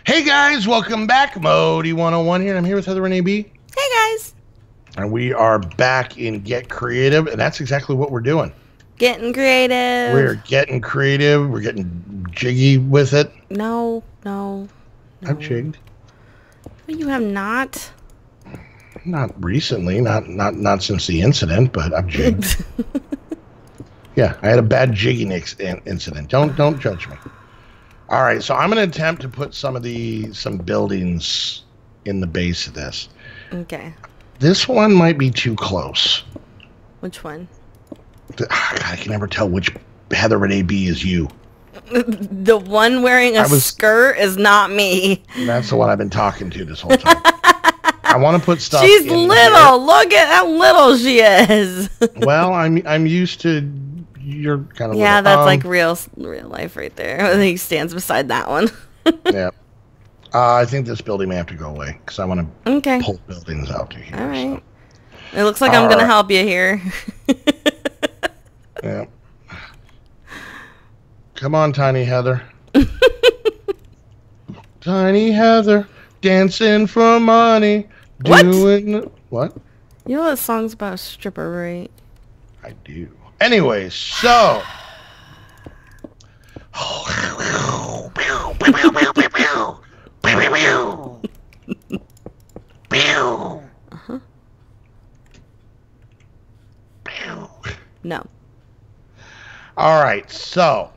Hey guys, welcome back. Modii101 here, and I'm here with Heather and AB. Hey guys. And we are back in Get Creative, and that's exactly what we're doing. Getting creative. We're getting creative. We're getting jiggy with it. No. I've jigged. But you have not. Not recently, not since the incident, but I've jigged. Yeah, I had a bad jigging incident. Don't judge me. All right, so I'm going to attempt to put some buildings in the base of this. Okay. This one might be too close. Which one? God, I can never tell which Heather and AB is you. The one wearing a skirt is not me. That's the one I've been talking to this whole time. I want to put stuff. She's little. Here. Look at how little she is. Well, I'm used to. You're kind of yeah. That's like real life right there. I think he stands beside that one. Yeah. I think this building may have to go away because I want to pull buildings out to here. All right. So. It looks like I'm gonna help you here. Yeah. Come on, Tiny Heather. Tiny Heather, dancing for money. Doing what? You know that song's about a stripper, right? I do. Anyways, so. No. All right, so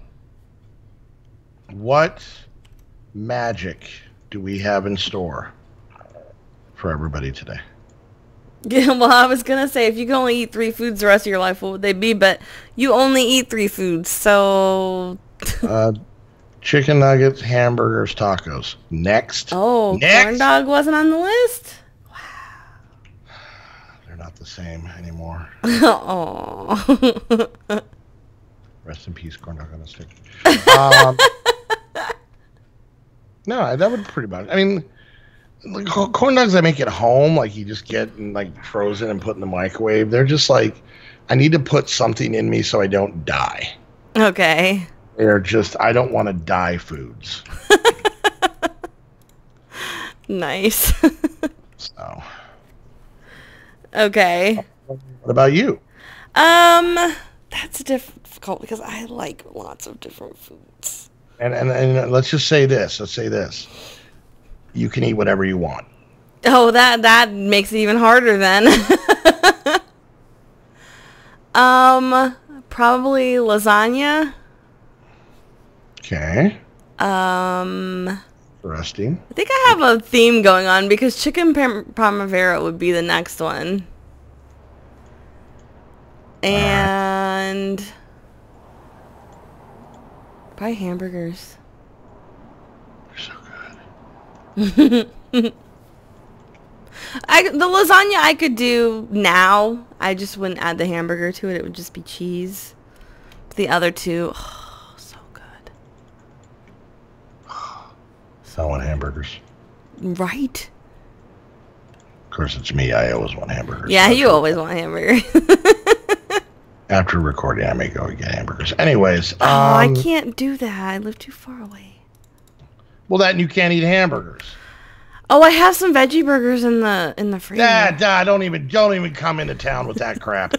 what magic do we have in store for everybody today? Yeah, well, I was gonna say if you could only eat 3 foods the rest of your life, what would they be? But you only eat 3 foods, so. Chicken nuggets, hamburgers, tacos. Next. Oh, Next. corn dog wasn't on the list. Wow. They're not the same anymore. Oh. Rest in peace, corn dog on a stick. No, that would be pretty bad. I mean, like, corn dogs I make at home, like you just get like frozen and put in the microwave. They're just like, I need to put something in me so I don't die. Okay. They're just, I don't want to die foods. Nice. So. Okay. What about you? That's difficult because I like lots of different foods. And let's just say this. Let's say this. You can eat whatever you want. Oh, that makes it even harder then. Probably lasagna. Okay. Interesting. I think I have a theme going on because chicken primavera would be the next one. And probably hamburgers. They're so good. The lasagna I could do now. I just wouldn't add the hamburger to it. It would just be cheese. The other two, oh, so good. I want hamburgers. Right? Of course, it's me. I always want hamburgers. Yeah, you always want hamburger. After recording, I may go and get hamburgers. Anyways. I can't do that. I live too far away. Well, that and you can't eat hamburgers. Oh, I have some veggie burgers in the freezer. Don't even come into town with that crap.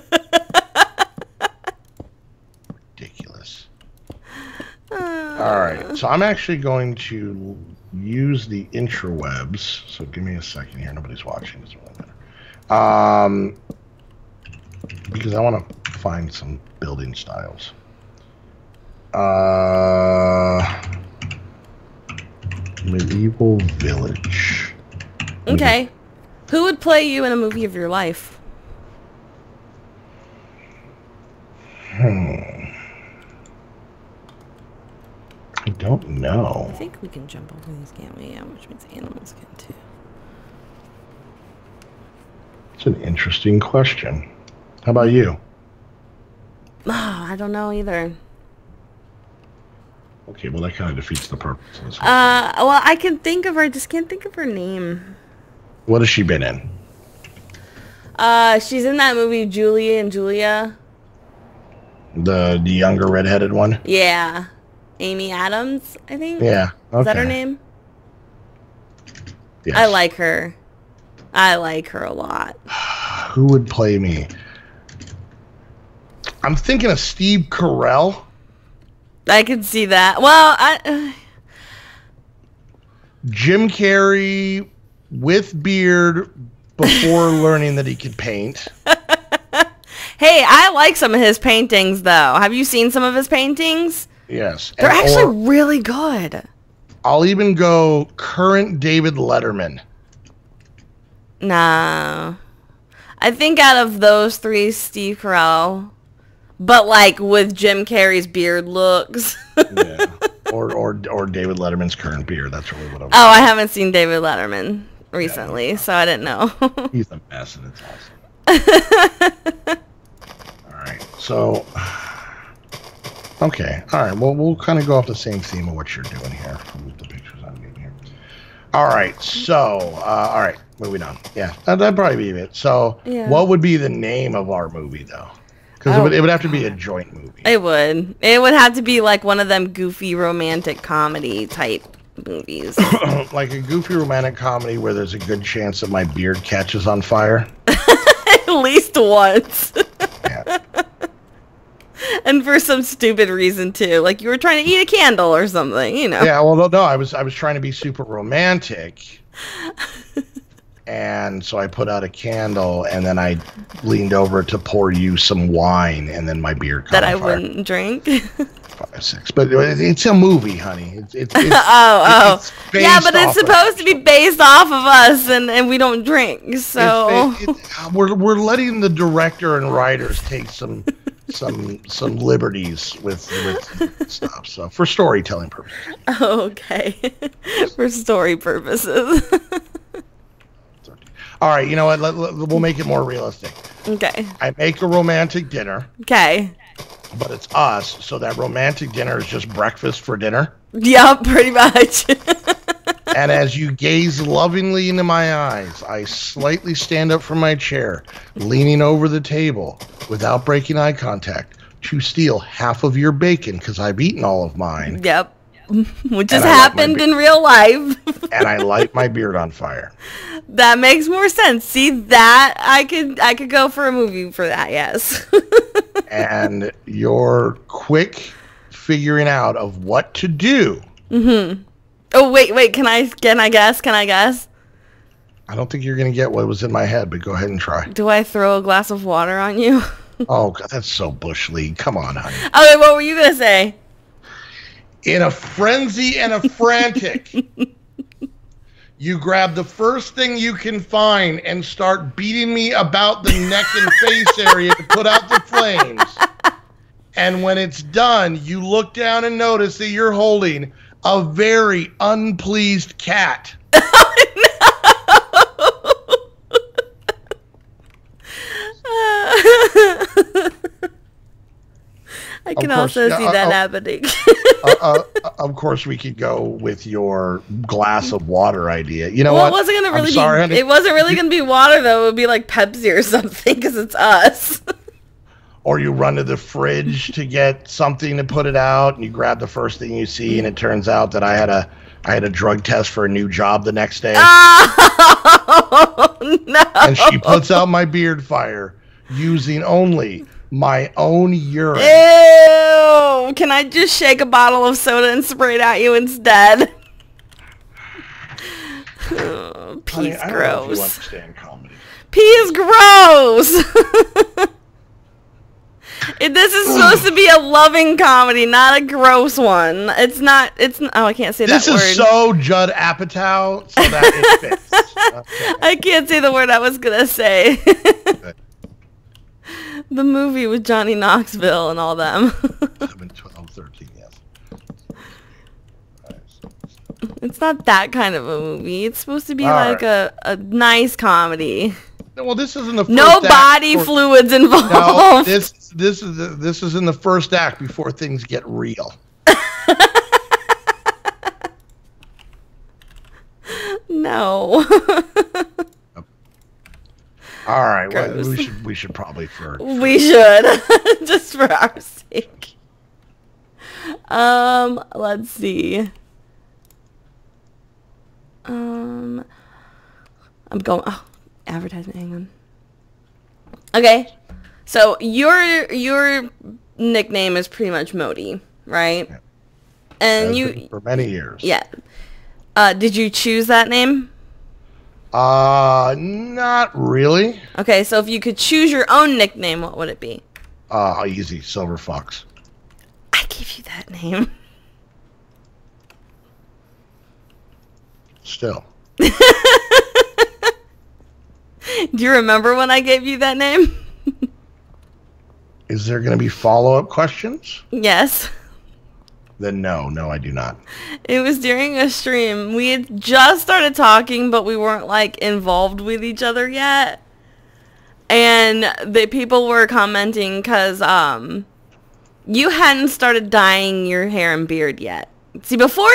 Ridiculous. All right, so I'm actually going to use the intrawebs. So give me a second here. Nobody's watching. Doesn't really matter. Because I want to find some building styles. Medieval village. Okay. Who would play you in a movie of your life? I don't know. I think we can jump over these, can't we? Yeah, which means animals can too. It's an interesting question. How about you? Oh, I don't know either. Okay, well that kind of defeats the purpose of this one. Well, I can think of her. I just can't think of her name. What has she been in? She's in that movie Julie and Julia. The younger redheaded one? Yeah. Amy Adams, I think. Yeah. Okay. Is that her name? Yes. I like her. I like her a lot. Who would play me? I'm thinking of Steve Carell. I can see that. Well, Jim Carrey with beard before learning that he could paint. Hey, I like some of his paintings, though. Have you seen some of his paintings? Yes. They're actually really good. I'll even go current David Letterman. Nah. I think out of those three, Steve Carell. But, like, with Jim Carrey's beard looks. Yeah. Or David Letterman's current beard. That's really what I'm I haven't seen David Letterman recently, so I didn't know. He's a mess, and it's awesome. All right. So, okay. All right. Well, we'll kind of go off the same theme of what you're doing here. Move the pictures I'm getting here. All right. So, all right. Moving on. Yeah. That'd probably be it. So, what would be the name of our movie, though? Because it would have to be a joint movie. It would. It would have to be like one of them goofy romantic comedy type movies. Like a goofy romantic comedy where there's a good chance that my beard catches on fire. At least once. Yeah. And for some stupid reason too. Like you were trying to eat a candle or something, you know. Yeah, well no, I was trying to be super romantic. And so I put out a candle, and then I leaned over to pour you some wine, and then my beer caught that on I fire. wouldn't drink. 5, 6, but it's a movie, honey. It's yeah, but it's off supposed to be based off of us, and we don't drink, so we're letting the director and writers take some liberties with stuff. So for storytelling purposes. Okay, for story purposes. All right, you know what? We'll make it more realistic. Okay. I make a romantic dinner. Okay. But it's us, so that romantic dinner is just breakfast for dinner. Yep, pretty much. And as you gaze lovingly into my eyes, I slightly stand up from my chair, leaning over the table without breaking eye contact to steal half of your bacon because I've eaten all of mine. Yep. Which has happened in real life. And I light my beard on fire. That makes more sense. See, that I could go for a movie for that, yes. And your quick figuring out of what to do. Mm-hmm. Oh, wait, can I guess? I don't think you're going to get what was in my head, but go ahead and try. Do I throw a glass of water on you? Oh, God, that's so Bush League. Come on, honey. Okay, what were you going to say? In a frenzy and a frantic, you grab the first thing you can find and start beating me about the neck and face area to put out the flames. And when it's done, you look down and notice that you're holding a very unpleased cat. I can also see that happening. Of course, we could go with your glass of water idea. You know what? It wasn't really gonna be water though. It would be like Pepsi or something because it's us. Or you run to the fridge to get something to put it out, and you grab the first thing you see, and it turns out that I had a drug test for a new job the next day. Oh no! And she puts out my beard fire using only my own urine. Ew! Can I just shake a bottle of soda and spray it at you instead? Oh, pee's Honey, gross. I don't know if you understand comedy. Pee is gross. This is supposed to be a loving comedy, not a gross one. It's not. Oh, I can't say that word. This is so Judd Apatow, so that it fits. Okay. I can't say the word I was gonna say. The movie with Johnny Knoxville and all them. 7, 12, 13, yes. It's not that kind of a movie. It's supposed to be like a nice comedy. Well, this isn't the first no act body fluids involved. No, this is in the first act before things get real. No. All right, well, we should probably we should just for our sake. Let's see. I'm going. Oh, advertisement. Hang on. Okay, so your nickname is pretty much Modii, right? Yeah. And for many years. Yeah. Did you choose that name? Not really. Okay, so if you could choose your own nickname, what would it be? Easy. Silver Fox. I gave you that name. Still. Do you remember when I gave you that name? Is there going to be follow-up questions? Yes. Then no, I do not. It was during a stream. We had just started talking, but we weren't like involved with each other yet. And the people were commenting because you hadn't started dyeing your hair and beard yet. See, before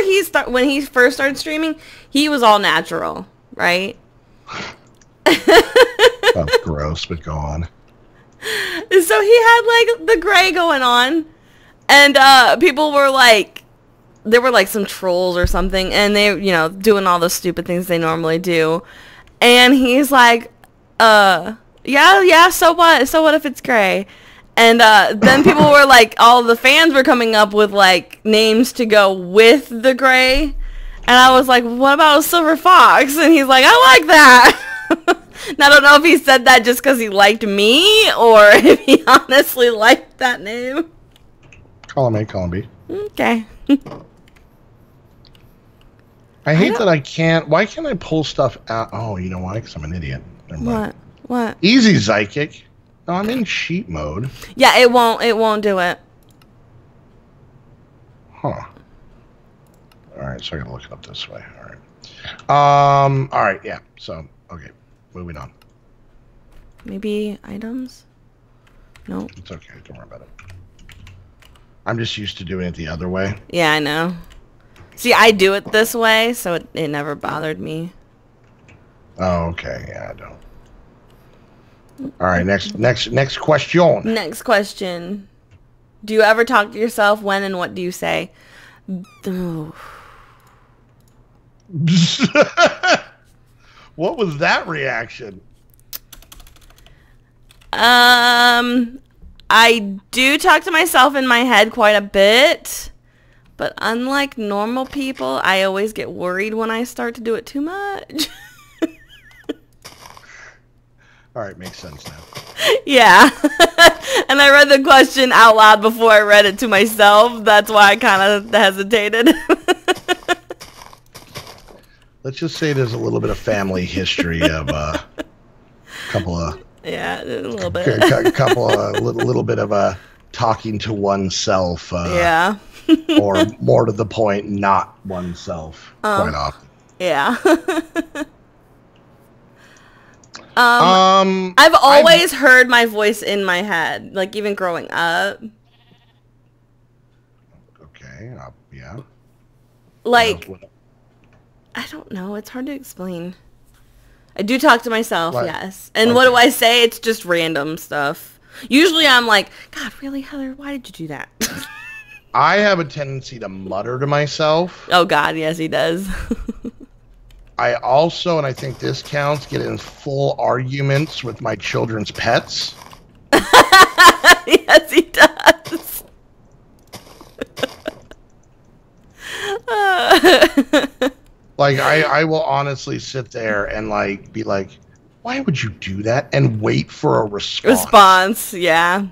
when he first started streaming, he was all natural, right? That's gross, but go on. So he had like the gray going on, and people were like, there were like some trolls or something, and they, you know, doing all the stupid things they normally do, and he's like, yeah, so what if it's gray? And then people were like, all the fans were coming up with like names to go with the gray, and I was like, what about a silver fox? And he's like, I like that. And I don't know if he said that just because he liked me, or if he honestly liked that name. Call him A, call him B. Okay. I hate that I can't. Why can't I pull stuff out? Oh, you know why? Because I'm an idiot. Never mind. What? Easy, Psychic. No, I'm in cheat mode. Yeah, it won't do it. Huh. Alright, so I gotta look it up this way. Alright. Alright, yeah. So, okay. Moving on. Maybe items? No. It's okay. Don't worry about it. I'm just used to doing it the other way. Yeah, I know. See, I do it this way, so it never bothered me. Oh, okay. Yeah, I don't. Alright, next question. Next question. Do you ever talk to yourself? When and what do you say? Oh. What was that reaction? I do talk to myself in my head quite a bit, but unlike normal people, I always get worried when I start to do it too much. Alright, makes sense now. Yeah. And I read the question out loud before I read it to myself. That's why I kind of hesitated. Let's just say there's a little bit of family history of a couple of... Yeah, a little bit. A couple of little bit of talking to oneself. Yeah. Or more to the point, not oneself quite often. Yeah. I've always heard my voice in my head, like even growing up. Okay, yeah. Like, I don't know. It's hard to explain. I do talk to myself, yes. And what do I say? It's just random stuff. Usually I'm like, God, really, Heather? Why did you do that? I have a tendency to mutter to myself. Oh, God, yes, he does. I also, and I think this counts, get in full arguments with my children's pets. Yes, he does. Like, I will honestly sit there and, like, be like, why would you do that? And wait for a response. Yeah.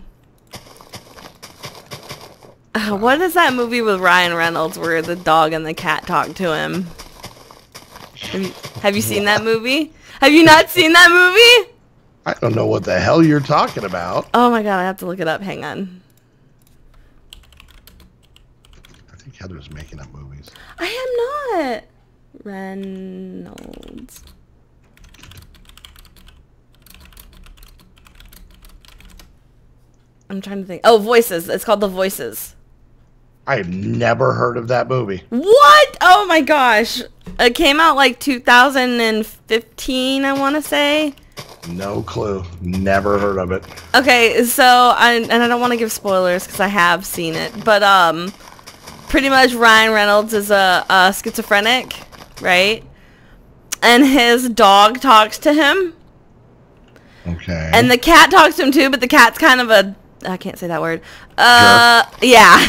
What is that movie with Ryan Reynolds where the dog and the cat talk to him? Have you seen that movie? Have you not seen that movie? I don't know what the hell you're talking about. Oh my God, I have to look it up. Hang on. I think Heather's making up movies. I am not. Reynolds. I'm trying to think. Oh, Voices. It's called The Voices. I have never heard of that movie. What? Oh my gosh. It came out like 2015, I want to say. No clue. Never heard of it. Okay, so, I don't want to give spoilers because I have seen it, but pretty much Ryan Reynolds is a schizophrenic, right? and his dog talks to him. Okay. And the cat talks to him too, but the cat's kind of a, I can't say that word. Jerk. Yeah.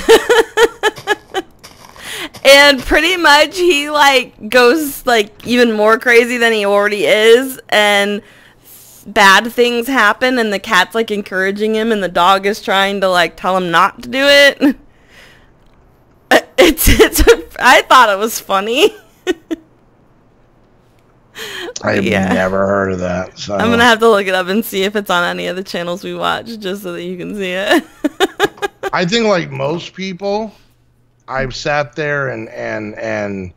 And pretty much he like goes like even more crazy than he already is, and bad things happen, and the cat's like encouraging him, and the dog is trying to like tell him not to do it. I thought it was funny. I've never heard of that. So I'm gonna have to look it up and see if it's on any of the channels we watch, just so that you can see it. I think like most people, I've sat there and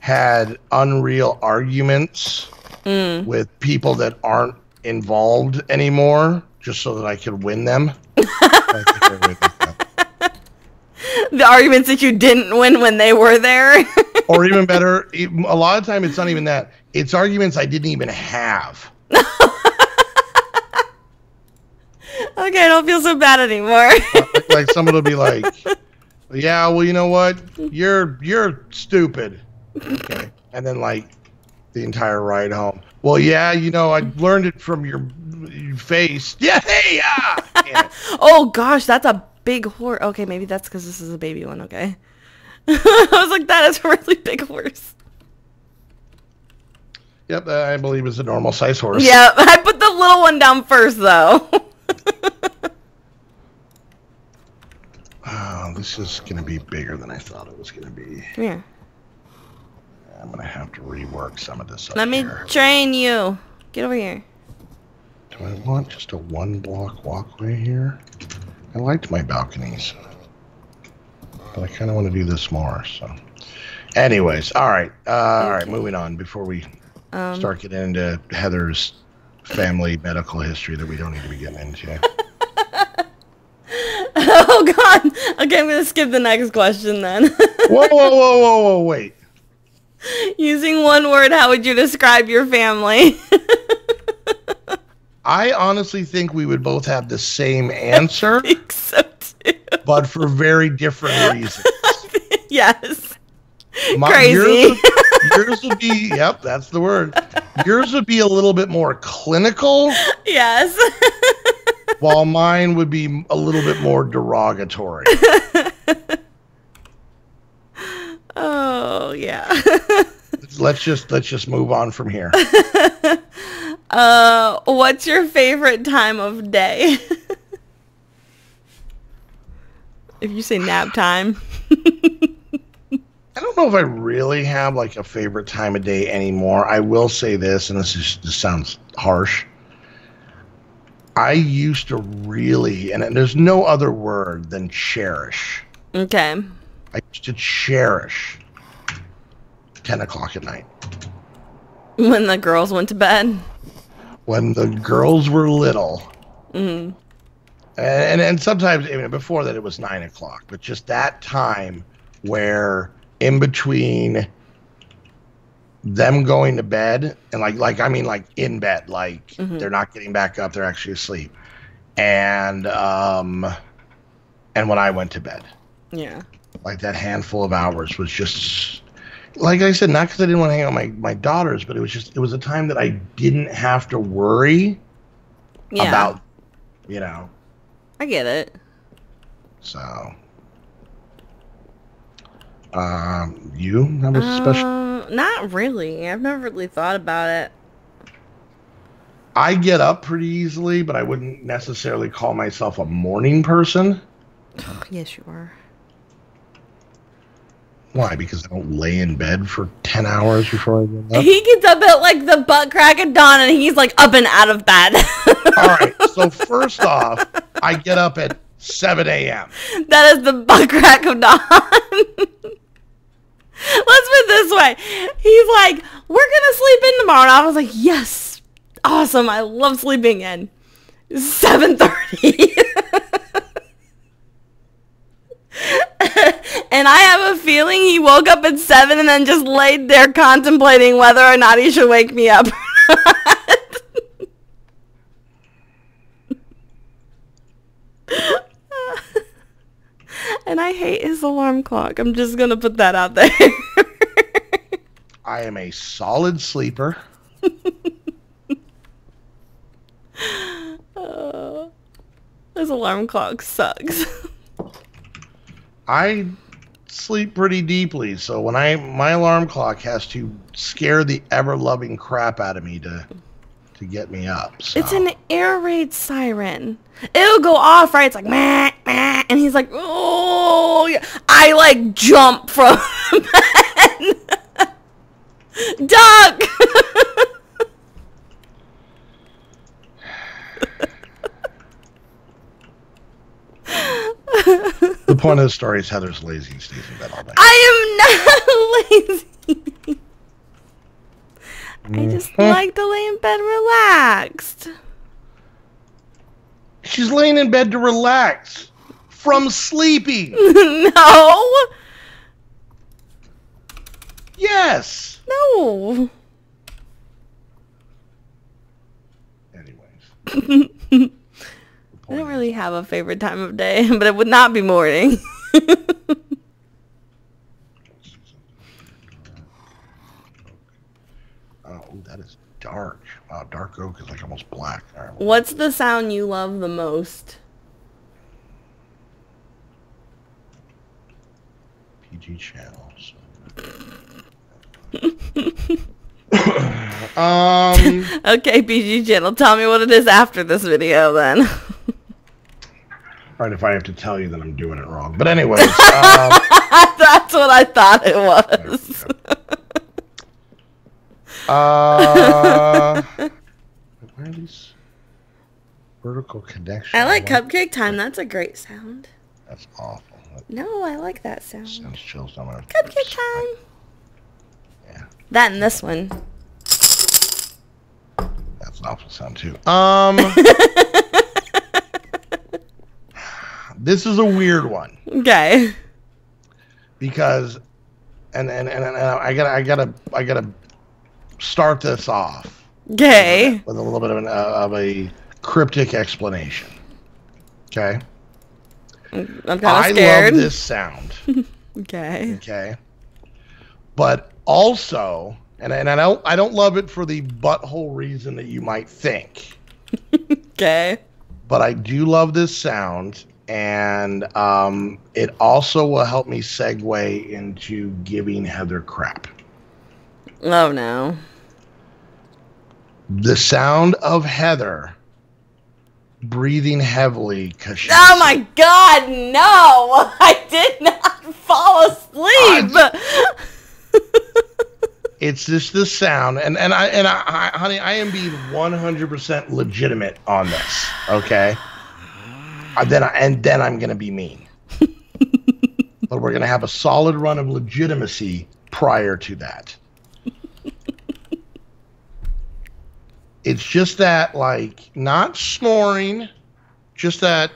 had unreal arguments with people that aren't involved anymore, just so that I could win them. The arguments that you didn't win when they were there. Or even better, a lot of time it's not even that. It's arguments I didn't even have. Okay, I don't feel so bad anymore. Like someone will be like, yeah, well, you know what? You're stupid. Okay. And then like the entire ride home. Well, yeah, you know, I learned it from your face. Yeah, hey, yeah. Oh gosh, that's a big horse. Okay, maybe that's because this is a baby one. Okay. I was like, that is a really big horse. Yep, I believe it's a normal size horse. Yeah, I put the little one down first, though. Oh, this is going to be bigger than I thought it was going to be. Come here. I'm going to have to rework some of this up Let me here. train you. Get over here. Do I want just a one-block walkway here? I liked my balconies, but I kind of want to do this more. So, anyways, all right, moving on before we start getting into Heather's family medical history that we don't need to be getting into. Oh God. Okay, I'm gonna skip the next question then. Whoa, wait. Using one word, how would you describe your family? I honestly think we would both have the same answer. I think so too. But for very different reasons. Yes. Crazy. Yours would be, yep, that's the word. Yours would be a little bit more clinical. Yes. While mine would be a little bit more derogatory. Oh, yeah. Let's just move on from here. What's your favorite time of day? If you say nap time. I don't know if I really have like a favorite time of day anymore. I will say this, and this sounds harsh. I used to really, and there's no other word than cherish. Okay. I used to cherish 10 o'clock at night. When the girls went to bed? When the girls were little. Mm-hmm. And sometimes, even before that, it was 9 o'clock. But just that time where in between them going to bed and like in bed, like they're not getting back up, they're actually asleep. And when I went to bed. Yeah. Like that handful of hours was just, like I said, not because I didn't want to hang out with my daughters, but it was a time that I didn't have to worry about, you know. I get it. So, you have a special? Not really. I've never really thought about it. I get up pretty easily, but I wouldn't necessarily call myself a morning person. Yes, you are. Why? Because I don't lay in bed for 10 hours before I get up? He gets up at like the butt crack of dawn, and he's like up and out of bed. All right. So first off, I get up at 7 a.m. That is the butt crack of dawn. Let's put it this way. He's like, we're going to sleep in tomorrow. And I was like, yes. Awesome. I love sleeping in. 7:30. And I have a feeling he woke up at 7 and then just laid there contemplating whether or not he should wake me up. And I hate his alarm clock. I'm just going to put that out there. I am a solid sleeper. This alarm clock sucks. I sleep pretty deeply, so when my alarm clock has to scare the ever-loving crap out of me to get me up. So. It's an air raid siren. It'll go off, right? It's like, meh, meh, and he's like, oh, yeah. I like jump from bed. Duck! The point of the story is Heather's lazy and stays in bed all day. I am not lazy. I just like to lay in bed relaxed. She's laying in bed to relax from sleeping. No. Yes. No. Anyways. I don't really have a favorite time of day, but it would not be morning. Oh, that is dark. Wow, dark oak is like almost black. Right. What's the sound you love the most? PG channels. Okay, PG channel. Tell me what it is after this video, then. Right, if I have to tell you that I'm doing it wrong. But anyways. That's what I thought it was. Why are these vertical connections? I like Cupcake Time. That's a great sound. That's awful. No, I like that sound. Sends chills down my Cupcake Time. Yeah. That and this one. That's an awful sound too. This is a weird one. Okay. Because, and I gotta start this off. Okay. With a little bit of a cryptic explanation. Okay. I'm kind of scared. I love this sound. Okay. Okay. But also, and I don't love it for the butthole reason that you might think. Okay. But I do love this sound, and it also will help me segue into giving Heather crap. Oh no. The sound of Heather breathing heavily because she's... Oh my God, no! I did not fall asleep. It's just the sound, and I, honey, I am being 100% legitimate on this. Okay. Then I'm gonna be mean. But we're gonna have a solid run of legitimacy prior to that. It's just that, like, not snoring, just that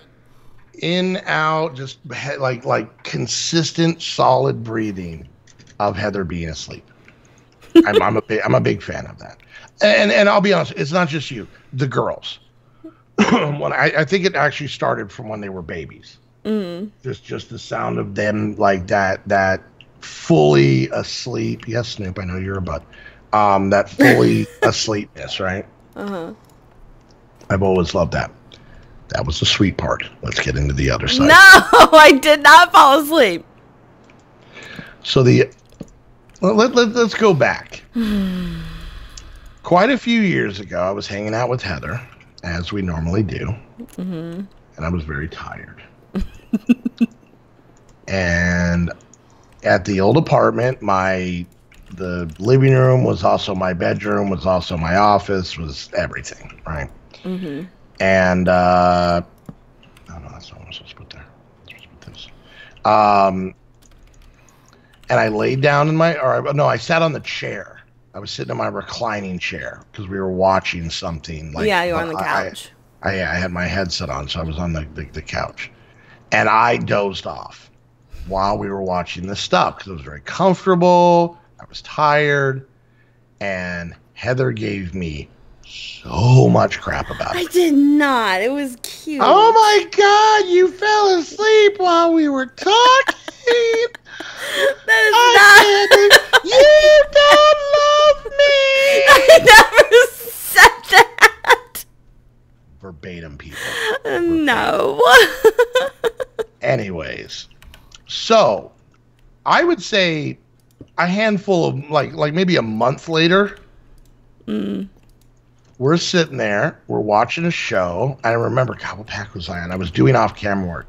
in, out, just like consistent, solid breathing of Heather being asleep. I'm a big fan of that. And I'll be honest, it's not just you, the girls. When I think it actually started from when they were babies. Just the sound of them like that fully asleep. Yes, Snoop, I know you're a butt. That fully asleepness, right? I've always loved that. That was the sweet part. Let's get into the other side. No, I did not fall asleep. So let's go back. Quite a few years ago, I was hanging out with Heather, as we normally do, and I was very tired. And at the old apartment, the living room was also my bedroom, was also my office, was everything, right? And oh no, that's not what I'm supposed to put there. I'm supposed to put this. And I laid down I sat on the chair. I was sitting in my reclining chair because we were watching something. Yeah, you were on the couch. I had my headset on, so I was on the couch, and I dozed off while we were watching this stuff because it was very comfortable. I was tired, and Heather gave me so much crap about it. I did not. It was cute. Oh my God, you fell asleep while we were talking. That is not. You don't Anyways, so I would say a handful of like maybe a month later, we're sitting there, we're watching a show. I remember, God, what pack was I on? I was doing off-camera work.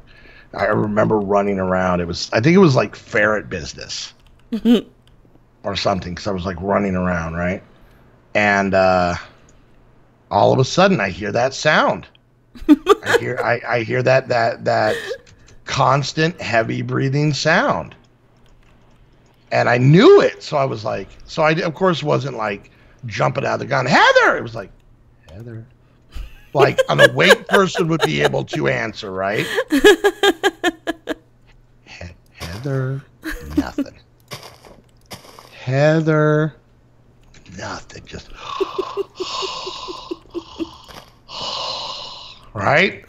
I remember running around. I think it was like ferret business or something, because I was like running around, right? And all of a sudden, I hear that sound. I hear that constant heavy breathing sound, and I knew it. So I was like, I of course wasn't like jumping out of the gun, Heather. It was like, Heather, like an awake person would be able to answer, right? Heather, nothing. Heather, nothing. Just right.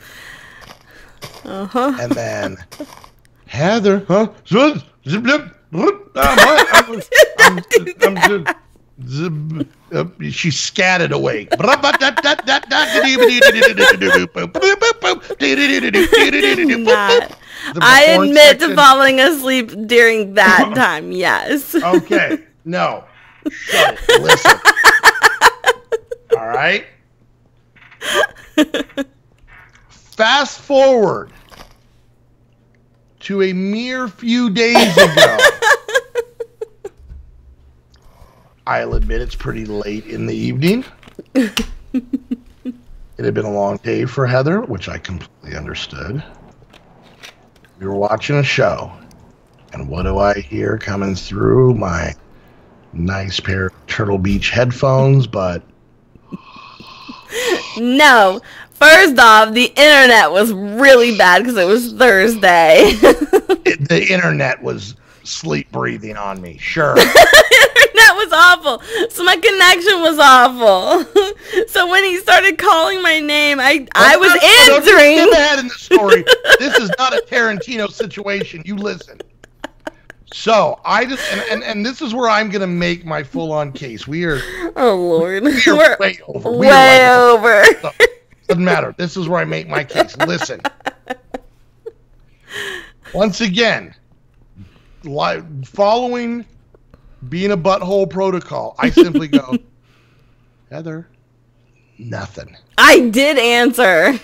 And then Heather, huh? She scattered awake. I admit to falling asleep during that time, yes. Okay, no. Shut it. Listen. All right? Fast forward to a mere few days ago. I'll admit it's pretty late in the evening. It had been a long day for Heather, which I completely understood. We were watching a show, and what do I hear coming through my nice pair of Turtle Beach headphones? But no. First off, the internet was really bad because it was Thursday. The internet was sleep breathing on me. Sure. That was awful. So my connection was awful. So when he started calling my name, I was answering. Don't get mad in the story. This is not a Tarantino situation. You listen. So I just and this is where I'm gonna make my full-on case. We are. Oh Lord. We're way over. Way over. So, doesn't matter. This is where I make my case. Listen. Once again, following being a butthole protocol, I simply go, Heather, nothing. I did answer.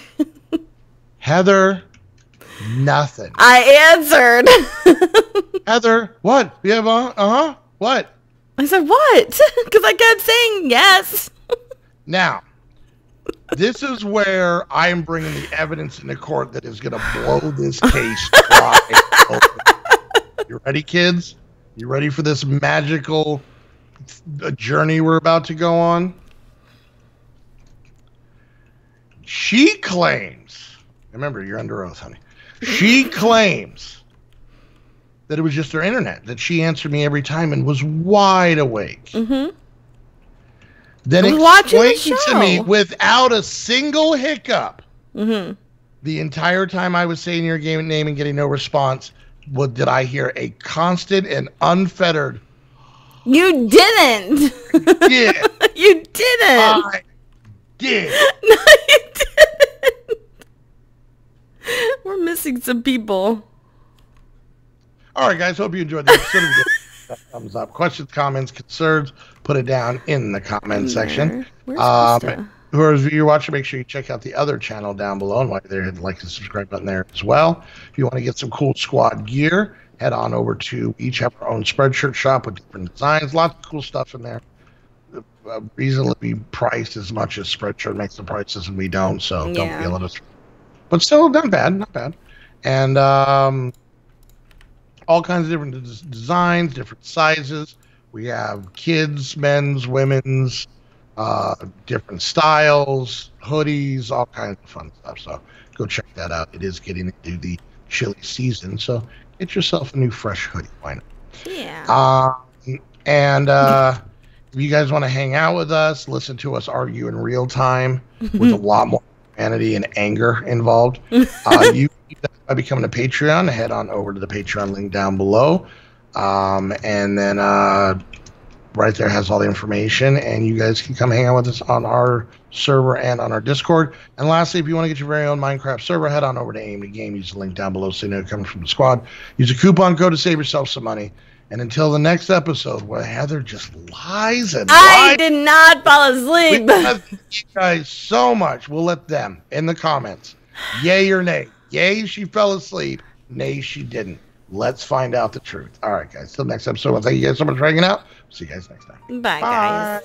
Heather, nothing. I answered. Heather, what? You have what? I said, what? Because I kept saying yes. Now, this is where I am bringing the evidence into court that is going to blow this case dry open. You ready, kids? You ready for this magical journey we're about to go on? She claims, remember, you're under oath, honey. She claims that it was just her internet, that she answered me every time and was wide awake. Mm-hmm. Then explained to me without a single hiccup the entire time I was saying your name and getting no response. What did I hear? A constant and unfettered. You didn't. Yeah. You didn't. I did. No, you didn't. We're missing some people. All right, guys. Hope you enjoyed the episode. Thumbs up. Questions, comments, concerns, put it down in the comment section. Whoever's you're watching, make sure you check out the other channel down below, and while you're there, hit the like and subscribe button there as well. If you want to get some cool squad gear, head on over to each have our own Spreadshirt shop with different designs, lots of cool stuff in there. Reasonably priced as much as Spreadshirt makes the prices, and we don't, so don't feel it. But still, not bad, not bad. And all kinds of different designs, different sizes. We have kids, men's, women's, different styles, hoodies, all kinds of fun stuff. So go check that out. It is getting into the chilly season, so get yourself a new fresh hoodie. Why not? Yeah. And if you guys want to hang out with us, listen to us argue in real time with a lot more humanity and anger involved, you by becoming a Patreon, head on over to the Patreon link down below. And then right there has all the information, and you guys can come hang out with us on our server and on our Discord. And lastly, if you want to get your very own Minecraft server, head on over to AIM to Game. Use the link down below so you know it comes from the squad. Use a coupon code to save yourself some money. And until the next episode, where Heather just lies and lies. I did not fall asleep. We love you guys so much. We'll let them in the comments. Yay or nay. Yay, she fell asleep. Nay, she didn't. Let's find out the truth. All right, guys. Till next episode. Well, thank you guys so much for hanging out. See you guys next time. Bye, guys.